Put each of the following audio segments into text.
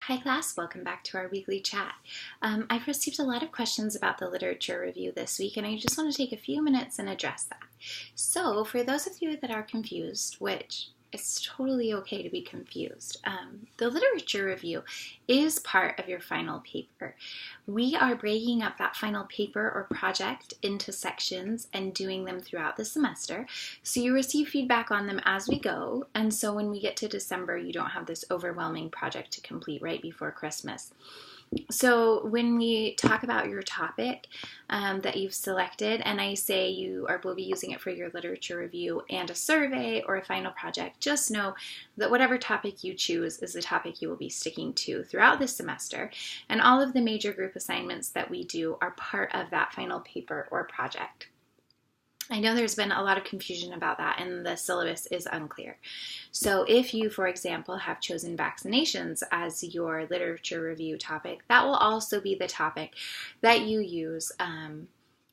Hi class, welcome back to our weekly chat. I've received a lot of questions about the literature review this week, and I just want to take a few minutes and address that. So for those of you that are confused, which it's totally okay to be confused, the literature review is part of your final paper. We are breaking up that final paper or project into sections and doing them throughout the semester. So you receive feedback on them as we go, and so when we get to December, you don't have this overwhelming project to complete right before Christmas. So when we talk about your topic that you've selected, and I say will be using it for your literature review and a survey or a final project, just know that whatever topic you choose is the topic you will be sticking to throughout this semester, and all of the major group assignments that we do are part of that final paper or project. I know there's been a lot of confusion about that, and the syllabus is unclear. So if you, for example, have chosen vaccinations as your literature review topic, that will also be the topic that you use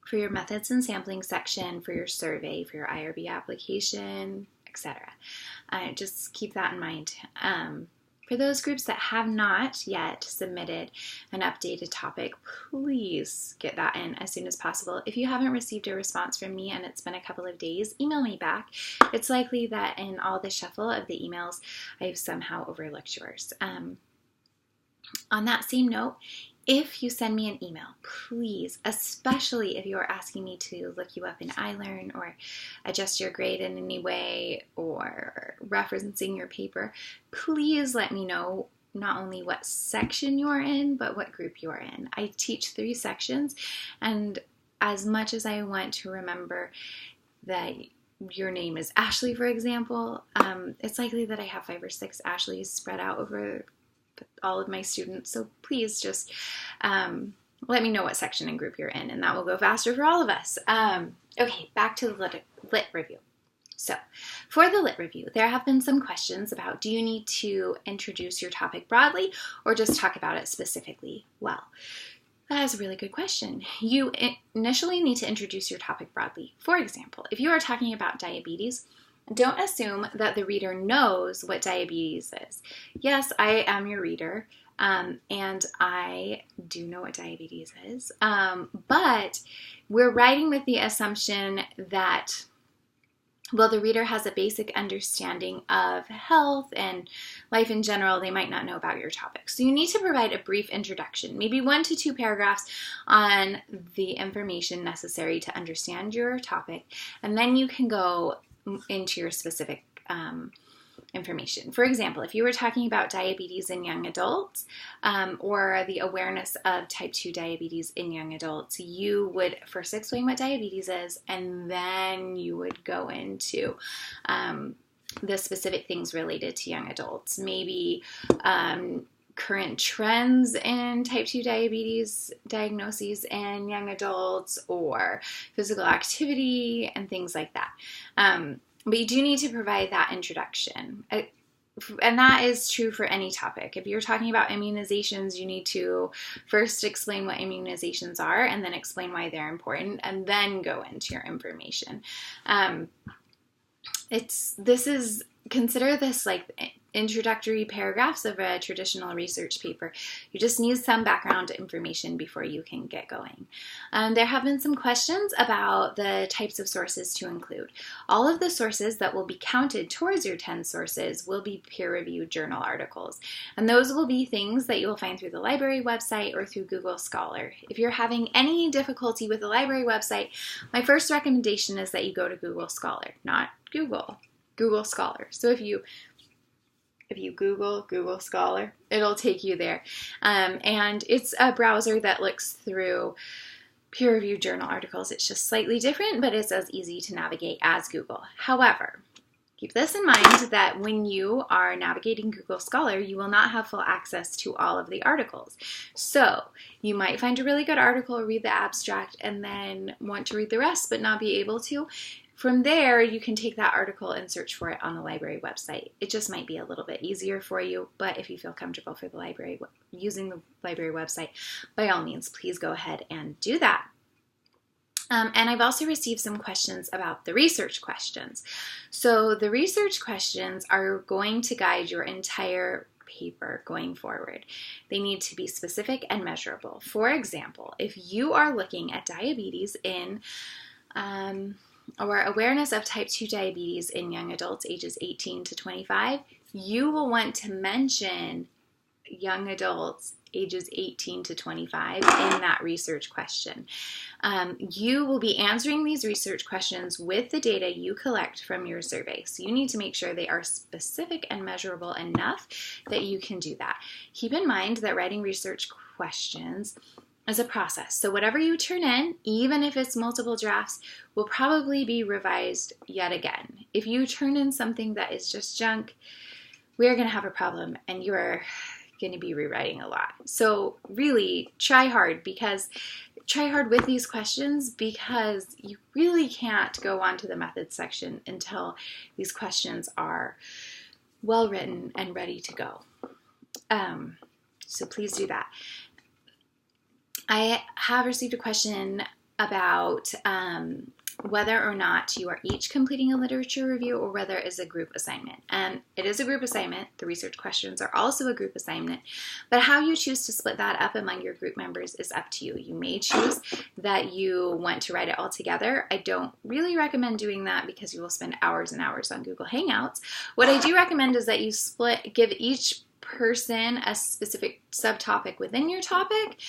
for your methods and sampling section, for your survey, for your IRB application, etc. Just keep that in mind. For those groups that have not yet submitted an updated topic, please get that in as soon as possible. If you haven't received a response from me and it's been a couple of days, email me back. It's likely that in all the shuffle of the emails, I've somehow overlooked yours. On that same note, if you send me an email, please, especially if you are asking me to look you up in iLearn or adjust your grade in any way or referencing your paper, please let me know not only what section you're in, but what group you're in. I teach 3 sections, and as much as I want to remember that your name is Ashley, for example, it's likely that I have 5 or 6 Ashleys spread out over all of my students, so please just let me know what section and group you're in, and that will go faster for all of us. Okay, back to the lit review. So for the lit review, there have been some questions about, do you need to introduce your topic broadly or just talk about it specifically? Well, that is a really good question. You initially need to introduce your topic broadly. For example, if you are talking about diabetes, don't assume that the reader knows what diabetes is. Yes, I am your reader, and I do know what diabetes is, but we're writing with the assumption that, well, the reader has a basic understanding of health and life in general. They might not know about your topic. So you need to provide a brief introduction, maybe 1 to 2 paragraphs on the information necessary to understand your topic, and then you can go into your specific information. For example, if you were talking about diabetes in young adults or the awareness of type 2 diabetes in young adults, you would first explain what diabetes is, and then you would go into the specific things related to young adults. Maybe current trends in type 2 diabetes diagnoses in young adults, or physical activity and things like that. But you do need to provide that introduction. And that is true for any topic. If you're talking about immunizations, you need to first explain what immunizations are, and then explain why they're important, and then go into your information. Consider this like introductory paragraphs of a traditional research paper. You just need some background information before you can get going. There have been some questions about the types of sources to include. All of the sources that will be counted towards your 10 sources will be peer-reviewed journal articles, and those will be things that you will find through the library website or through Google Scholar. If you're having any difficulty with the library website, my first recommendation is that you go to Google Scholar, not Google Scholar. So if you Google Scholar, it'll take you there. And it's a browser that looks through peer-reviewed journal articles. It's just slightly different, but it's as easy to navigate as Google. However, keep this in mind that when you are navigating Google Scholar, you will not have full access to all of the articles. So you might find a really good article, read the abstract, and then want to read the rest but not be able to. From there, you can take that article and search for it on the library website. It just might be a little bit easier for you, but if you feel comfortable for the library using the library website, by all means, please go ahead and do that. And I've also received some questions about the research questions. So the research questions are going to guide your entire paper going forward. They need to be specific and measurable. For example, if you are looking at diabetes or awareness of type 2 diabetes in young adults ages 18 to 25, you will want to mention young adults ages 18 to 25 in that research question. You will be answering these research questions with the data you collect from your survey. So you need to make sure they are specific and measurable enough that you can do that. Keep in mind that writing research questions is a process. So whatever you turn in, even if it's multiple drafts, will probably be revised yet again. If you turn in something that is just junk, we're going to have a problem, and you are going to be rewriting a lot. So really try hard with these questions, because you really can't go on to the methods section until these questions are well written and ready to go. So please do that. I have received a question about whether or not you are each completing a literature review or whether it is a group assignment. And it is a group assignment. The research questions are also a group assignment. But how you choose to split that up among your group members is up to you. You may choose that you want to write it all together. I don't really recommend doing that because you will spend hours and hours on Google Hangouts. What I do recommend is that you give each person a specific subtopic within your topic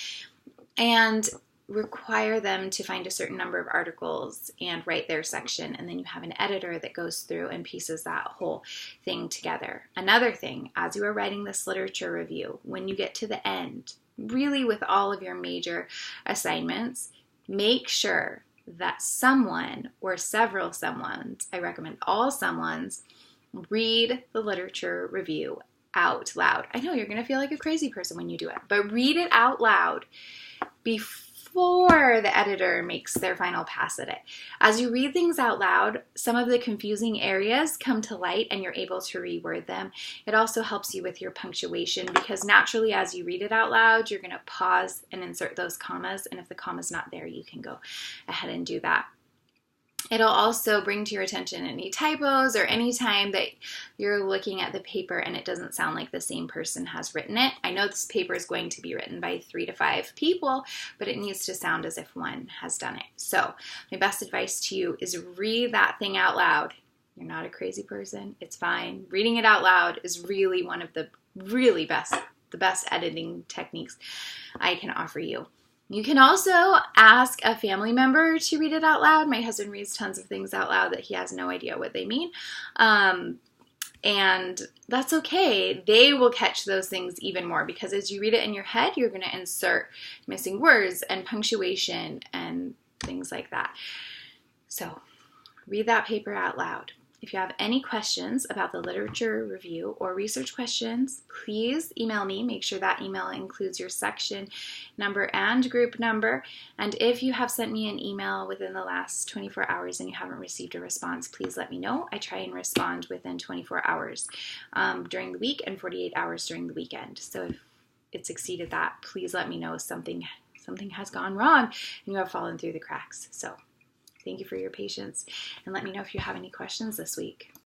and require them to find a certain number of articles and write their section, and then you have an editor that goes through and pieces that whole thing together. Another thing, as you are writing this literature review, when you get to the end, really with all of your major assignments, make sure that someone or several someones, I recommend all someones, read the literature review out loud. I know you're going to feel like a crazy person when you do it, but read it out loud before the editor makes their final pass at it. As you read things out loud, some of the confusing areas come to light and you're able to reword them. It also helps you with your punctuation, because naturally as you read it out loud, you're going to pause and insert those commas, and if the comma's not there, you can go ahead and do that. It'll also bring to your attention any typos or any time that you're looking at the paper and it doesn't sound like the same person has written it. I know this paper is going to be written by 3 to 5 people, but it needs to sound as if one has done it. So my best advice to you is read that thing out loud. You're not a crazy person. It's fine. Reading it out loud is really one of the best editing techniques I can offer you. You can also ask a family member to read it out loud. My husband reads tons of things out loud that he has no idea what they mean. And that's okay. They will catch those things even more, because as you read it in your head, you're going to insert missing words and punctuation and things like that. So read that paper out loud. If you have any questions about the literature review or research questions, please email me. Make sure that email includes your section number and group number. And if you have sent me an email within the last 24 hours and you haven't received a response, please let me know. I try and respond within 24 hours during the week and 48 hours during the weekend. So if it's exceeded that, please let me know something has gone wrong and you have fallen through the cracks. So thank you for your patience, and let me know if you have any questions this week.